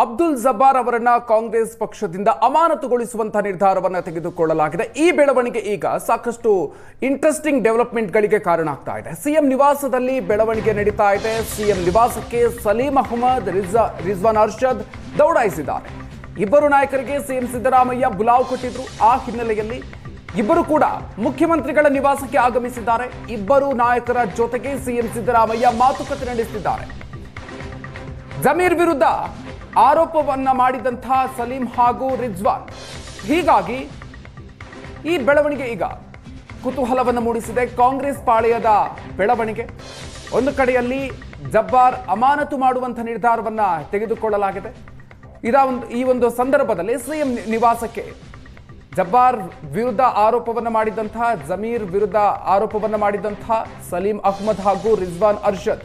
ಅಬ್ದುಲ್ ಜಬ್ಬಾರ್ ಅವರನ್ನ ಕಾಂಗ್ರೆಸ್ ಪಕ್ಷದಿಂದ ಅಮಾನತುಗೊಳಿಸುವಂತಹ ನಿರ್ಧಾರವನ್ನು ತೆಗೆದುಕೊಳ್ಳಲಾಗಿದೆ. ಈ ಬೆಳವಣಿಗೆ ಈಗ ಸಾಕಷ್ಟು ಇಂಟ್ರೆಸ್ಟಿಂಗ್ ಡೆವಲಪ್ಮೆಂಟ್ಗಳಿಗೆ ಕಾರಣ ಆಗ್ತಾ ಇದೆ. ಸಿಎಂ ನಿವಾಸದಲ್ಲಿ ಬೆಳವಣಿಗೆ ನಡೀತಾ ಇದೆ. ಸಿಎಂ ನಿವಾಸಕ್ಕೆ ಸಲೀಂ ಅಹಮದ್, ರಿಜ್ವಾನ್ ಅರ್ಷದ್ ದೌಡಾಯಿಸಿದ್ದಾರೆ. ಇಬ್ಬರು ನಾಯಕರಿಗೆ ಸಿಎಂ ಸಿದ್ದರಾಮಯ್ಯ ಬುಲಾವ್ ಕೊಟ್ಟಿದ್ರು. ಆ ಹಿನ್ನೆಲೆಯಲ್ಲಿ ಇಬ್ಬರು ಕೂಡ ಮುಖ್ಯಮಂತ್ರಿಗಳ ನಿವಾಸಕ್ಕೆ ಆಗಮಿಸಿದ್ದಾರೆ. ಇಬ್ಬರು ನಾಯಕರ ಜೊತೆಗೆ ಸಿಎಂ ಸಿದ್ದರಾಮಯ್ಯ ಮಾತುಕತೆ ನಡೆಸಿದ್ದಾರೆ. ಜಮೀರ್ ವಿರುದ್ಧ ಆರೋಪವನ್ನ ಮಾಡಿದಂತಹ ಸಲೀಂ ಹಾಗೂ ರಿಜ್ವಾನ್. ಹೀಗಾಗಿ ಈ ಬೆಳವಣಿಗೆ ಈಗ ಕುತೂಹಲವನ್ನು ಮೂಡಿಸಿದೆ. ಕಾಂಗ್ರೆಸ್ ಪಾಳೆಯದ ಬೆಳವಣಿಗೆ. ಒಂದು ಕಡೆಯಲ್ಲಿ ಜಬ್ಬಾರ್ ಅಮಾನತು ಮಾಡುವಂತಹ ನಿರ್ಧಾರವನ್ನ ತೆಗೆದುಕೊಳ್ಳಲಾಗಿದೆ. ಈ ಒಂದು ಸಂದರ್ಭದಲ್ಲಿ ಸಿಎಂ ನಿವಾಸಕ್ಕೆ ಜಬ್ಬಾರ್ ವಿರುದ್ಧ ಆರೋಪವನ್ನು ಮಾಡಿದಂತಹ, ಜಮೀರ್ ವಿರುದ್ಧ ಆರೋಪವನ್ನು ಮಾಡಿದಂತಹ ಸಲೀಂ ಅಹ್ಮದ್ ಹಾಗೂ ರಿಜ್ವಾನ್ ಅರ್ಷದ್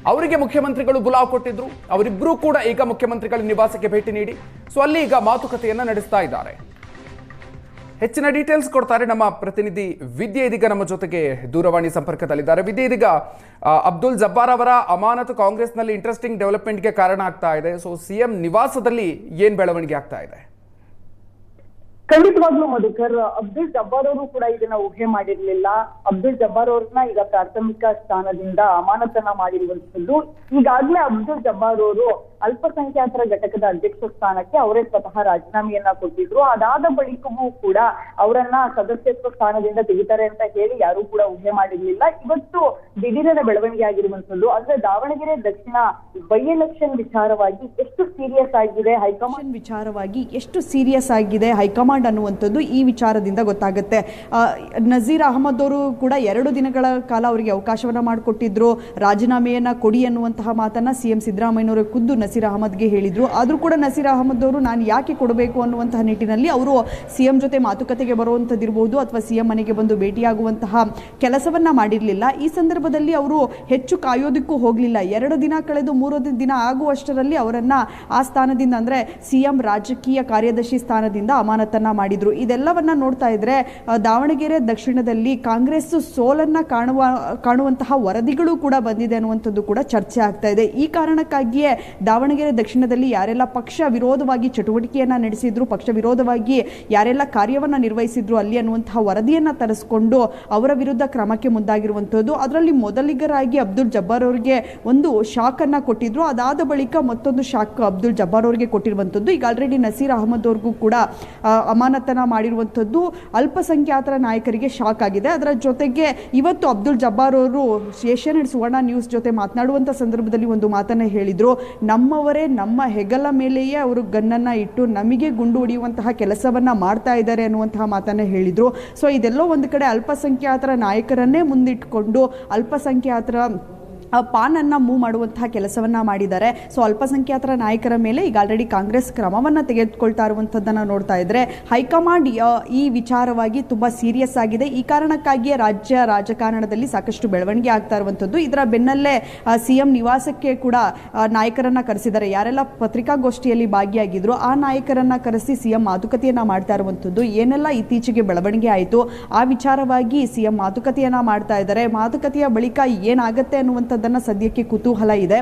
ಅವರಿಗೆ ಮುಖ್ಯಮಂತ್ರಿಗಳು ಬುಲಾವ್ ಕೊಟ್ಟಿದ್ರು. ಅವರಿಬ್ಬರೂ ಕೂಡ ಈಗ ಮುಖ್ಯಮಂತ್ರಿಗಳ ನಿವಾಸಕ್ಕೆ ಭೇಟಿ ನೀಡಿ ಅಲ್ಲಿ ಈಗ ಮಾತುಕತೆಯನ್ನ ನಡೆಸ್ತಾ ಇದ್ದಾರೆ. ಹೆಚ್ಚಿನ ಡೀಟೇಲ್ಸ್ ಕೊಡ್ತಾರೆ ನಮ್ಮ ಪ್ರತಿನಿಧಿ ವಿದ್ಯೆ. ಇದೀಗ ನಮ್ಮ ಜೊತೆಗೆ ದೂರವಾಣಿ ಸಂಪರ್ಕದಲ್ಲಿದ್ದಾರೆ. ವಿದ್ಯೆ, ಇದೀಗ ಅಬ್ದುಲ್ ಜಬ್ಬಾರ್ ಅವರ ಅಮಾನತು ಕಾಂಗ್ರೆಸ್ನಲ್ಲಿ ಇಂಟ್ರೆಸ್ಟಿಂಗ್ ಡೆವಲಪ್ಮೆಂಟ್ಗೆ ಕಾರಣ ಆಗ್ತಾ ಇದೆ. ಸಿಎಂ ನಿವಾಸದಲ್ಲಿ ಏನ್ ಬೆಳವಣಿಗೆ ಆಗ್ತಾ ಇದೆ? ಖಂಡಿತವಾಗ್ಲೂ ಮಧುಕರ್, ಅಬ್ದುಲ್ ಜಬ್ಬಾರ್ ಅವರು ಕೂಡ ಇದನ್ನ ಊಹೆ ಮಾಡಿರ್ಲಿಲ್ಲ. ಅಬ್ದುಲ್ ಜಬ್ಬಾರ್ ಅವ್ರನ್ನ ಈಗ ಪ್ರಾಥಮಿಕ ಸ್ಥಾನದಿಂದ ಅಮಾನತನ್ನ ಮಾಡಿರುವಂತದ್ದು. ಈಗಾಗ್ಲೇ ಅಬ್ದುಲ್ ಜಬ್ಬಾರ್ ಅವರು ಅಲ್ಪಸಂಖ್ಯಾತರ ಘಟಕದ ಅಧ್ಯಕ್ಷ ಸ್ಥಾನಕ್ಕೆ ಅವರೇ ಸ್ವತಃ ರಾಜೀನಾಮೆಯನ್ನ ಕೊಟ್ಟಿದ್ರು. ಅದಾದ ಬಳಿಕವೂ ಕೂಡ ಅವರನ್ನ ಸದಸ್ಯತ್ವ ಸ್ಥಾನದಿಂದ ತೆಗಿತಾರೆ ಅಂತ ಹೇಳಿ ಯಾರು ಕೂಡ ಊಹೆ ಮಾಡಿರ್ಲಿಲ್ಲ. ಇವತ್ತು ದಿಢೀರನ ಬೆಳವಣಿಗೆ ಆಗಿರುವಂತದ್ದು. ಅಂದ್ರೆ ದಾವಣಗೆರೆ ದಕ್ಷಿಣ ಬೈ ಎಲೆಕ್ಷನ್ ವಿಚಾರವಾಗಿ ಎಷ್ಟು ಸೀರಿಯಸ್ ಆಗಿದೆ ಹೈಕಮಾಂಡ್ ಅನ್ನುವಂಥದ್ದು ಈ ವಿಚಾರದಿಂದ ಗೊತ್ತಾಗುತ್ತೆ. ನಜೀರ್ ಅಹಮದ್ ಅವರು ಕೂಡ 2 ದಿನಗಳ ಕಾಲ ಅವರಿಗೆ ಅವಕಾಶವನ್ನ ಮಾಡಿಕೊಟ್ಟಿದ್ರು. ರಾಜೀನಾಮೆಯನ್ನ ಕೊಡಿ ಅನ್ನುವಂತಹ ಮಾತನ್ನ ಸಿಎಂ ಸಿದ್ದರಾಮಯ್ಯನವರು ಖುದ್ದು ನಸೀರ್ ಅಹಮದ್ಗೆ ಹೇಳಿದ್ರು. ಆದ್ರೂ ಕೂಡ ನಸೀರ್ ಅಹಮದ್ ಅವರು ನಾನು ಯಾಕೆ ಕೊಡಬೇಕು ಅನ್ನುವಂತಹ ನಿಟ್ಟಿನಲ್ಲಿ ಅವರು ಸಿಎಂ ಜೊತೆ ಮಾತುಕತೆಗೆ ಬರುವಂತದ್ದಿರಬಹುದು ಅಥವಾ ಸಿಎಂ ಮನೆಗೆ ಬಂದು ಭೇಟಿಯಾಗುವಂತಹ ಕೆಲಸವನ್ನ ಮಾಡಿರಲಿಲ್ಲ. ಈ ಸಂದರ್ಭದಲ್ಲಿ ಅವರು ಹೆಚ್ಚು ಕಾಯೋದಕ್ಕೂ ಹೋಗಲಿಲ್ಲ. 2 ದಿನ ಕಳೆದು 3 ದಿನ ಆಗುವಷ್ಟರಲ್ಲಿ ಅವರನ್ನ ಆ ಸ್ಥಾನದಿಂದ, ಅಂದ್ರೆ ಸಿಎಂ ರಾಜಕೀಯ ಕಾರ್ಯದರ್ಶಿ ಸ್ಥಾನದಿಂದ ಅಮಾನತನ್ನ ಮಾಡಿದ್ರು. ಇದೆಲ್ಲವನ್ನ ನೋಡ್ತಾ ಇದ್ರೆ ದಾವಣಗೆರೆ ದಕ್ಷಿಣದಲ್ಲಿ ಕಾಂಗ್ರೆಸ್ ಸೋಲನ್ನ ಕಾಣುವಂತಹ ವರದಿಗಳು ಕೂಡ ಬಂದಿದೆ ಅನ್ನುವಂಥದ್ದು ಕೂಡ ಚರ್ಚೆ ಆಗ್ತಾ ಇದೆ. ಈ ಕಾರಣಕ್ಕಾಗಿಯೇ ದಾವಣಗೆರೆ ದಕ್ಷಿಣದಲ್ಲಿ ಯಾರೆಲ್ಲ ಪಕ್ಷ ವಿರೋಧವಾಗಿ ಚಟುವಟಿಕೆಯನ್ನ ನಡೆಸಿದ್ರು, ಪಕ್ಷ ವಿರೋಧವಾಗಿ ಯಾರೆಲ್ಲ ಕಾರ್ಯವನ್ನ ನಿರ್ವಹಿಸಿದ್ರು ಅಲ್ಲಿ ಅನ್ನುವಂತಹ ವರದಿಯನ್ನ ತರಿಸಿಕೊಂಡು ಅವರ ವಿರುದ್ಧ ಕ್ರಮಕ್ಕೆ ಮುಂದಾಗಿರುವಂತದ್ದು. ಅದರಲ್ಲಿ ಮೊದಲಿಗರಾಗಿ ಅಬ್ದುಲ್ ಜಬ್ಬಾರ್ ಅವರಿಗೆ ಒಂದು ಶಾಕ್ ಅನ್ನ ಕೊಟ್ಟಿದ್ರು. ಅದಾದ ಬಳಿಕ ಮತ್ತೊಂದು ಶಾಕ್ ಅಬ್ದುಲ್ ಜಬ್ಬಾರ್ ಅವರಿಗೆ ಕೊಟ್ಟಿರುವಂತದ್ದು. ಈಗ ಆಲ್ರೆಡಿ ನಸೀರ್ ಅಹಮದ್ ಅವ್ರಿಗೂ ಕೂಡ ಅಮಾನತನ ಮಾಡಿರುವಂತದ್ದು ಅಲ್ಪಸಂಖ್ಯಾತರ ನಾಯಕರಿಗೆ ಶಾಕ್ ಆಗಿದೆ. ಅದರ ಜೊತೆಗೆ ಇವತ್ತು ಅಬ್ದುಲ್ ಜಬ್ಬಾರ್ ಅವರು ಏಷ್ಯಾನೆಟ್ ಸುವರ್ಣ ನ್ಯೂಸ್ ಜೊತೆ ಮಾತನಾಡುವಂತ ಸಂದರ್ಭದಲ್ಲಿ ಒಂದು ಮಾತನ್ನ ಹೇಳಿದ್ರು. ನಮ್ಮವರೇ ನಮ್ಮ ಹೆಗಲ ಮೇಲೆಯೇ ಅವರು ಗನ್ನನ್ನ ಇಟ್ಟು ನಮಗೆ ಗುಂಡು ಹೊಡೆಯುವಂತಹ ಕೆಲಸವನ್ನ ಮಾಡ್ತಾ ಇದ್ದಾರೆ ಅನ್ನುವಂತಹ ಮಾತನ್ನ ಹೇಳಿದ್ರು. ಇದೆಲ್ಲೋ ಒಂದು ಕಡೆ ಅಲ್ಪಸಂಖ್ಯಾತರ ನಾಯಕರನ್ನೇ ಮುಂದಿಟ್ಟುಕೊಂಡು ಅಲ್ಪಸಂಖ್ಯಾತರ ಪಾನನ್ನ ಮೂವ್ ಮಾಡುವಂತಹ ಕೆಲಸವನ್ನ ಮಾಡಿದ್ದಾರೆ. ಅಲ್ಪಸಂಖ್ಯಾತರ ನಾಯಕರ ಮೇಲೆ ಈಗ ಆಲ್ರೆಡಿ ಕಾಂಗ್ರೆಸ್ ಕ್ರಮವನ್ನ ತೆಗೆದುಕೊಳ್ತಾ ಇರುವಂತದ್ದನ್ನ ನೋಡ್ತಾ ಇದ್ರೆ ಹೈಕಮಾಂಡ್ ಈ ವಿಚಾರವಾಗಿ ತುಂಬಾ ಸೀರಿಯಸ್ ಆಗಿದೆ. ಈ ಕಾರಣಕ್ಕಾಗಿಯೇ ರಾಜ್ಯ ರಾಜಕಾರಣದಲ್ಲಿ ಸಾಕಷ್ಟು ಬೆಳವಣಿಗೆ ಆಗ್ತಾ ಇರುವಂತದ್ದು. ಇದರ ಬೆನ್ನಲ್ಲೇ ಸಿಎಂ ನಿವಾಸಕ್ಕೆ ಕೂಡ ನಾಯಕರನ್ನ ಕರೆಸಿದ್ದಾರೆ. ಯಾರೆಲ್ಲ ಪತ್ರಿಕಾಗೋಷ್ಠಿಯಲ್ಲಿ ಭಾಗಿಯಾಗಿದ್ರು ಆ ನಾಯಕರನ್ನ ಕರೆಸಿ ಸಿಎಂ ಮಾತುಕತೆಯನ್ನ ಮಾಡ್ತಾ ಇರುವಂತದ್ದು. ಏನೆಲ್ಲ ಇತ್ತೀಚೆಗೆ ಬೆಳವಣಿಗೆ ಆಯಿತು ಆ ವಿಚಾರವಾಗಿ ಸಿಎಂ ಮಾತುಕತೆಯನ್ನ ಮಾಡ್ತಾ ಇದ್ದಾರೆ. ಮಾತುಕತೆಯ ಬಳಿಕ ಏನಾಗುತ್ತೆ ಅನ್ನುವಂಥ ಸದ್ಯಕ್ಕೆ ಕುತೂಹಲ ಇದೆ.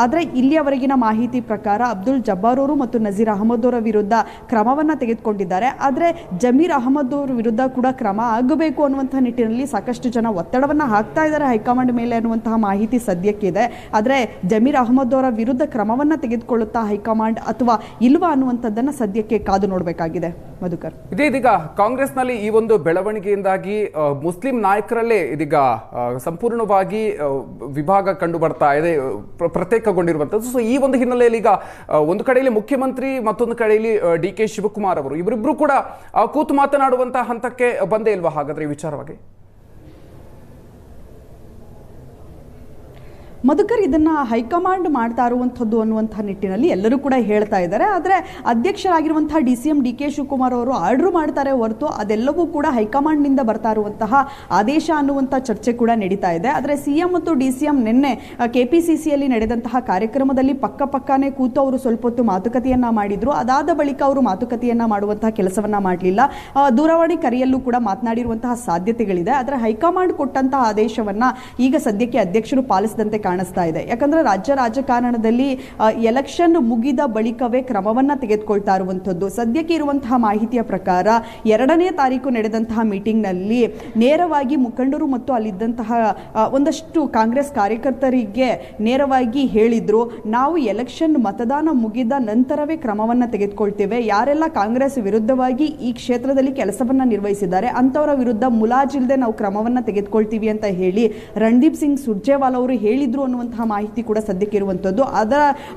ಆದ್ರೆ ಇಲ್ಲಿಯವರೆಗಿನ ಮಾಹಿತಿ ಪ್ರಕಾರ ಅಬ್ದುಲ್ ಜಬ್ಬಾರ್ ಅವರು ಮತ್ತು ನಜೀರ್ ಅಹಮದ್ ಅವರ ವಿರುದ್ಧ ಕ್ರಮವನ್ನ ತೆಗೆದುಕೊಂಡಿದ್ದಾರೆ. ಆದ್ರೆ ಜಮೀರ್ ಅಹಮದ್ ಅವರ ವಿರುದ್ಧ ಕೂಡ ಕ್ರಮ ಆಗಬೇಕು ಅನ್ನುವಂತಹ ನಿಟ್ಟಿನಲ್ಲಿ ಸಾಕಷ್ಟು ಜನ ಒತ್ತಡವನ್ನ ಹಾಕ್ತಾ ಇದ್ದಾರೆ ಹೈಕಮಾಂಡ್ ಮೇಲೆ ಅನ್ನುವಂತಹ ಮಾಹಿತಿ ಸದ್ಯಕ್ಕಿದೆ. ಆದ್ರೆ ಜಮೀರ್ ಅಹಮದ್ ಅವರ ವಿರುದ್ಧ ಕ್ರಮವನ್ನ ತೆಗೆದುಕೊಳ್ಳುತ್ತಾ ಹೈಕಮಾಂಡ್ ಅಥವಾ ಇಲ್ವಾ ಅನ್ನುವಂಥದ್ದನ್ನ ಸದ್ಯಕ್ಕೆ ಕಾದು ನೋಡಬೇಕಾಗಿದೆ. ಮಧುಕರ್, ಇದೀಗ ಕಾಂಗ್ರೆಸ್ನಲ್ಲಿ ಈ ಒಂದು ಬೆಳವಣಿಗೆಯಿಂದಾಗಿ ಮುಸ್ಲಿಂ ನಾಯಕರಲ್ಲೇ ಇದೀಗ ಸಂಪೂರ್ಣವಾಗಿ ವಿಭಾಗ ಕಂಡು ಬರ್ತಾ ಇದೆ, ಪ್ರತ್ಯೇಕಗೊಂಡಿರುವಂತದ್ದು. ಈ ಒಂದು ಹಿನ್ನೆಲೆಯಲ್ಲಿ ಈಗ ಒಂದು ಕಡೆಯಲ್ಲಿ ಮುಖ್ಯಮಂತ್ರಿ, ಮತ್ತೊಂದು ಕಡೆಯಲ್ಲಿ DK ಶಿವಕುಮಾರ್ ಅವರು ಇವರಿಬ್ರು ಕೂಡ ಕೂತು ಮಾತನಾಡುವಂತಹ ಹಂತಕ್ಕೆ ಬಂದೇ ಇಲ್ವಾ ಹಾಗಾದ್ರೆ ಈ ವಿಚಾರವಾಗಿ? ಮಧುಕರ್, ಇದನ್ನ ಹೈಕಮಾಂಡ್ ಮಾಡ್ತಾ ಇರುವಂಥದ್ದು ಅನ್ನುವಂಥ ನಿಟ್ಟಿನಲ್ಲಿ ಎಲ್ಲರೂ ಕೂಡ ಹೇಳ್ತಾ ಇದ್ದಾರೆ. ಆದರೆ ಅಧ್ಯಕ್ಷರಾಗಿರುವಂತಹ DCM DK ಶಿವಕುಮಾರ್ ಅವರು ಆರ್ಡರ್ ಮಾಡ್ತಾರೆ ಹೊರತು ಅದೆಲ್ಲವೂ ಕೂಡ ಹೈಕಮಾಂಡ್ನಿಂದ ಬರ್ತಾ ಇರುವಂತಹ ಆದೇಶ ಅನ್ನುವಂಥ ಚರ್ಚೆ ಕೂಡ ನಡೀತಾ ಇದೆ. ಆದರೆ CM ಮತ್ತು DCM ನಿನ್ನೆ KPCCಯಲ್ಲಿ ನಡೆದಂತಹ ಕಾರ್ಯಕ್ರಮದಲ್ಲಿ ಪಕ್ಕನೇ ಕೂತು ಅವರು ಸ್ವಲ್ಪ ಹೊತ್ತು ಮಾತುಕತೆಯನ್ನ ಮಾಡಿದ್ರು. ಅದಾದ ಬಳಿಕ ಅವರು ಮಾತುಕತೆಯನ್ನ ಮಾಡುವಂತಹ ಕೆಲಸವನ್ನ ಮಾಡಲಿಲ್ಲ. ದೂರವಾಣಿ ಕರೆಯಲ್ಲೂ ಕೂಡ ಮಾತನಾಡಿರುವಂತಹ ಸಾಧ್ಯತೆಗಳಿದೆ. ಆದರೆ ಹೈಕಮಾಂಡ್ ಕೊಟ್ಟಂತಹ ಆದೇಶವನ್ನ ಈಗ ಸದ್ಯಕ್ಕೆ ಅಧ್ಯಕ್ಷರು ಪಾಲಿಸಿದಂತೆ ಕಾಣಿಸ್ತಾ ಇದೆ. ಯಾಕಂದ್ರೆ ರಾಜ್ಯ ರಾಜಕಾರಣದಲ್ಲಿ ಎಲೆಕ್ಷನ್ ಮುಗಿದ ಬಳಿಕವೇ ಕ್ರಮವನ್ನ ತೆಗೆದುಕೊಳ್ತಾ ಇರುವಂಥದ್ದು. ಸದ್ಯಕ್ಕೆ ಇರುವಂತಹ ಮಾಹಿತಿಯ ಪ್ರಕಾರ 2ನೇ ತಾರೀಕು ನಡೆದಂತಹ ಮೀಟಿಂಗ್ನಲ್ಲಿ ನೇರವಾಗಿ ಮುಖಂಡರು ಮತ್ತು ಅಲ್ಲಿದ್ದಂತಹ ಒಂದಷ್ಟು ಕಾಂಗ್ರೆಸ್ ಕಾರ್ಯಕರ್ತರಿಗೆ ನೇರವಾಗಿ ಹೇಳಿದ್ರು, ನಾವು ಎಲೆಕ್ಷನ್ ಮತದಾನ ಮುಗಿದ ನಂತರವೇ ಕ್ರಮವನ್ನ ತೆಗೆದುಕೊಳ್ತೇವೆ. ಯಾರೆಲ್ಲ ಕಾಂಗ್ರೆಸ್ ವಿರುದ್ಧವಾಗಿ ಈ ಕ್ಷೇತ್ರದಲ್ಲಿ ಕೆಲಸವನ್ನ ನಿರ್ವಹಿಸಿದ್ದಾರೆ ಅಂತವರ ವಿರುದ್ಧ ಮುಲಾಜಿಲ್ಲದೆ ನಾವು ಕ್ರಮವನ್ನ ತೆಗೆದುಕೊಳ್ತೀವಿ ಅಂತ ಹೇಳಿ ರಣದೀಪ್ ಸಿಂಗ್ ಸುರ್ಜೇವಾಲಾ ಅವರು ಹೇಳಿದ್ರು ಅನ್ನುವಂತಹ ಮಾಹಿತಿ ಕೂಡ ಸದ್ಯಕ್ಕೆ ಇರುವಂತದ್ದು.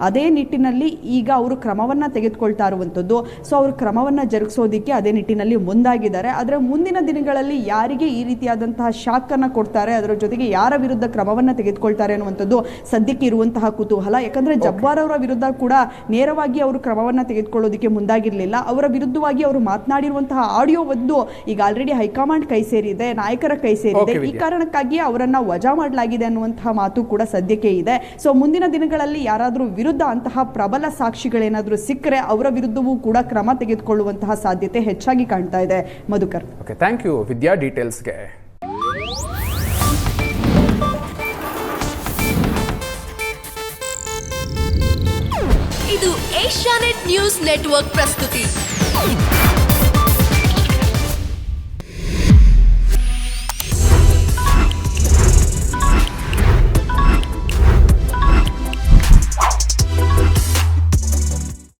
ಅದೇ ನಿಟ್ಟಿನಲ್ಲಿ ಈಗ ಅವರು ಕ್ರಮವನ್ನ ತೆಗೆದುಕೊಳ್ತಾ ಇರುವಂತದ್ದು. ಸೊ ಅವರು ಕ್ರಮವನ್ನ ಜರುಗಿಸೋದಿಕ್ಕೆ ಅದೇ ನಿಟ್ಟಿನಲ್ಲಿ ಮುಂದಾಗಿದ್ದಾರೆ. ಆದರೆ ಮುಂದಿನ ದಿನಗಳಲ್ಲಿ ಯಾರಿಗೆ ಈ ರೀತಿಯಾದಂತಹ ಶಾಕ್ ಅನ್ನ ಕೊಡ್ತಾರೆ, ಅದರ ಜೊತೆಗೆ ಯಾರ ವಿರುದ್ಧ ಕ್ರಮವನ್ನ ತೆಗೆದುಕೊಳ್ತಾರೆ ಅನ್ನುವಂಥದ್ದು ಸದ್ಯಕ್ಕೆ ಇರುವಂತಹ ಕುತೂಹಲ. ಯಾಕಂದ್ರೆ ಜಬ್ಬಾರ್ ಅವರ ವಿರುದ್ಧ ಕೂಡ ನೇರವಾಗಿ ಅವರು ಕ್ರಮವನ್ನ ತೆಗೆದುಕೊಳ್ಳೋದಕ್ಕೆ ಮುಂದಾಗಿರಲಿಲ್ಲ. ಅವರ ವಿರುದ್ಧವಾಗಿ ಅವರು ಮಾತನಾಡಿರುವಂತಹ ಆಡಿಯೋ ಒಂದು ಈಗ ಆಲ್ರೆಡಿ ಹೈಕಮಾಂಡ್ ಕೈ ಸೇರಿದೆ, ನಾಯಕರ ಕೈ ಸೇರಿದೆ. ಈ ಕಾರಣಕ್ಕಾಗಿ ಅವರನ್ನ ವಜಾ ಮಾಡಲಾಗಿದೆ ಅನ್ನುವಂತಹ ಮಾತು ಕೂಡ ಸದ್ಯಕ್ಕೆ ಇದೆ. ಸೊ ಮುಂದಿನ ದಿನಗಳಲ್ಲಿ ಯಾರಾದರೂ ವಿರುದ್ಧ ಅಂತಹ ಪ್ರಬಲ ಸಾಕ್ಷಿಗಳೇನಾದರೂ ಸಿಕ್ಕರೆ ಅವರ ವಿರುದ್ಧವೂ ಕೂಡ ಕ್ರಮ ತೆಗೆದುಕೊಳ್ಳುವಂತಹ ಸಾಧ್ಯತೆ ಹೆಚ್ಚಾಗಿ ಕಾಣ್ತಾ ಇದೆ. ಮಧುಕರ್, ಥ್ಯಾಂಕ್ ಯು ವಿದ್ಯಾ ಡೀಟೇಲ್ಸ್ಗೆ. ಇದು ಏಷ್ಯಾನೆಟ್ ನ್ಯೂಸ್ ನೆಟ್ವರ್ಕ್ ಪ್ರಸ್ತುತಿ.